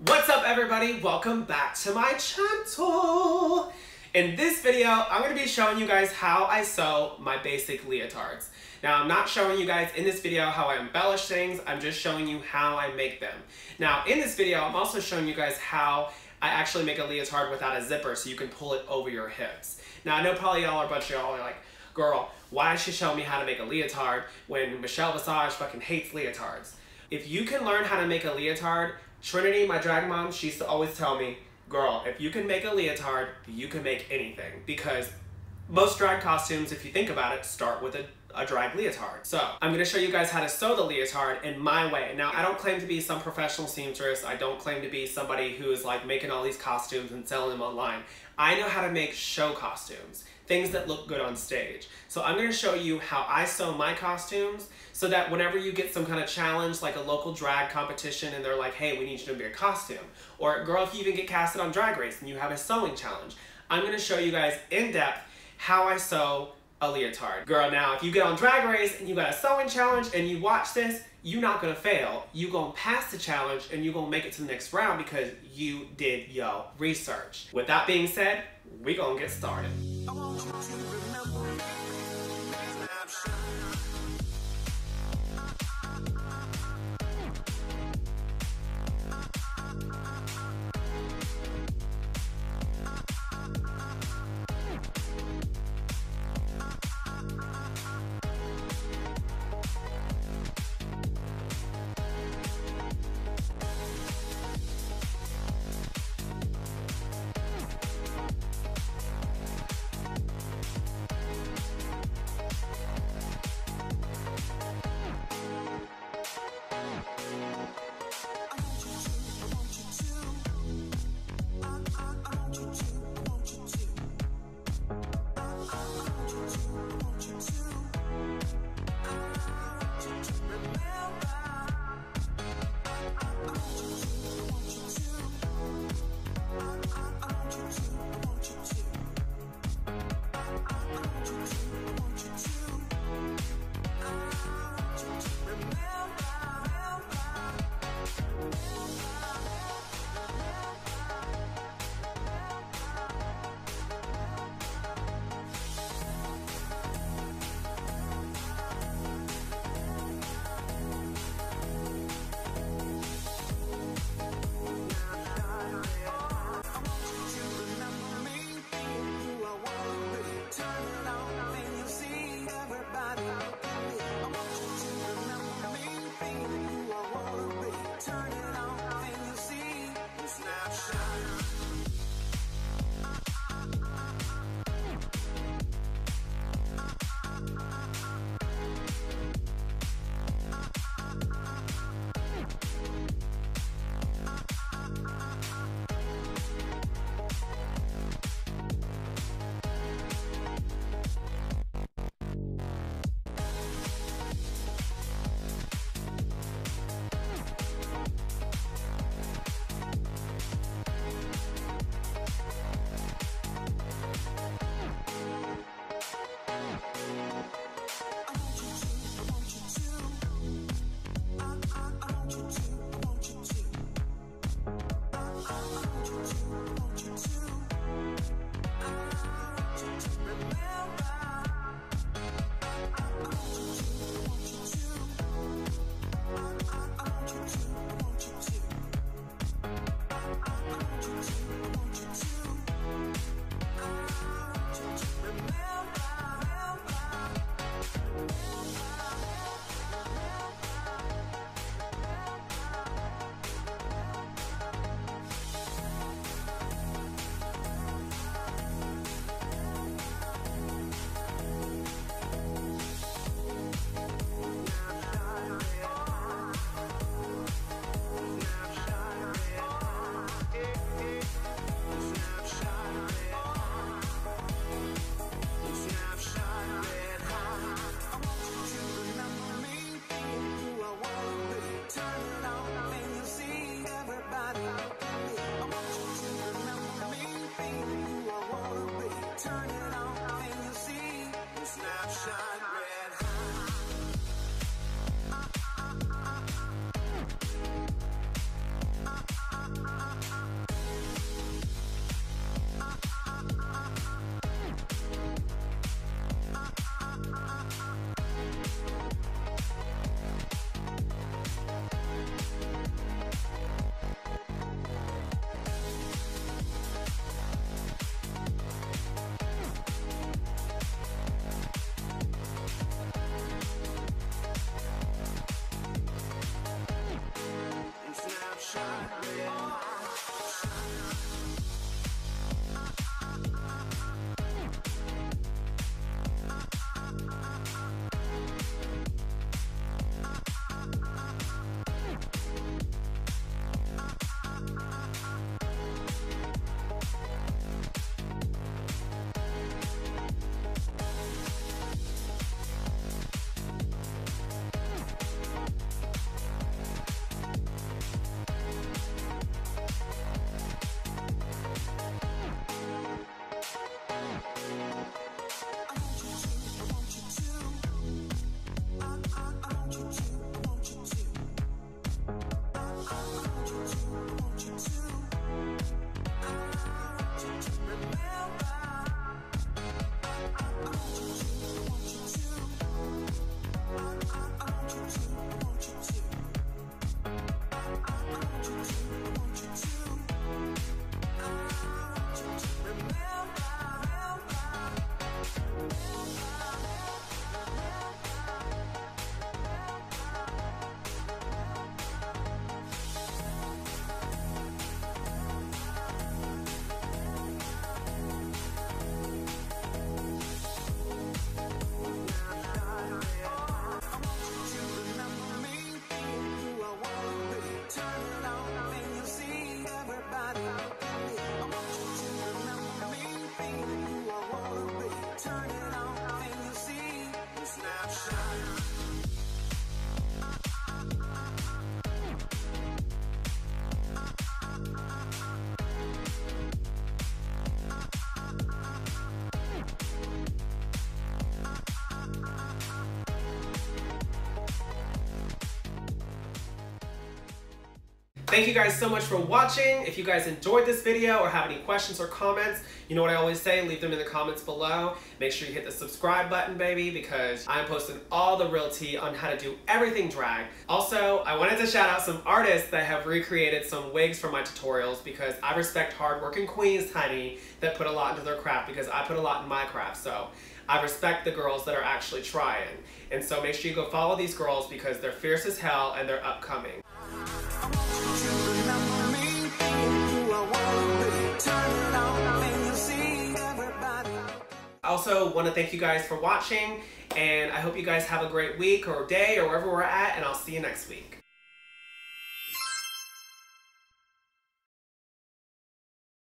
What's up everybody? Welcome back to my channel. In this video, I'm going to be showing you guys how I sew my basic leotards. Now, I'm not showing you guys in this video how I embellish things, I'm just showing you how I make them. Now, in this video, I'm also showing you guys how I actually make a leotard without a zipper so you can pull it over your hips. Now, I know probably y'all are a bunch of y'all are like, girl, why is she showing me how to make a leotard when Michelle Visage fucking hates leotards? If you can learn how to make a leotard, Trinity, my drag mom, she used to always tell me, girl, if you can make a leotard, you can make anything. Because most drag costumes, if you think about it, start with a drag leotard. So I'm gonna show you guys how to sew the leotard in my way. Now, I don't claim to be some professional seamstress. I don't claim to be somebody who is like making all these costumes and selling them online. I know how to make show costumes, things that look good on stage. So I'm gonna show you how I sew my costumes so that whenever you get some kind of challenge, like a local drag competition, and they're like, hey, we need you to make a costume. Or girl, if you even get casted on Drag Race and you have a sewing challenge, I'm gonna show you guys in depth how I sew a leotard. Girl, now if you get on Drag Race and you got a sewing challenge and you watch this, you're not gonna fail. You gonna pass the challenge and you gonna make it to the next round because you did your research. With that being said, we gonna get started. I want you to remember. Snapshot. Thank you guys so much for watching. If you guys enjoyed this video or have any questions or comments, you know what I always say, leave them in the comments below. Make sure you hit the subscribe button, baby, because I'm posting all the real tea on how to do everything drag. Also, I wanted to shout out some artists that have recreated some wigs for my tutorials because I respect hardworking queens, honey, that put a lot into their craft because I put a lot in my craft. So I respect the girls that are actually trying. And so make sure you go follow these girls because they're fierce as hell and they're upcoming. I also want to thank you guys for watching, and I hope you guys have a great week or day or wherever we're at, and I'll see you next week.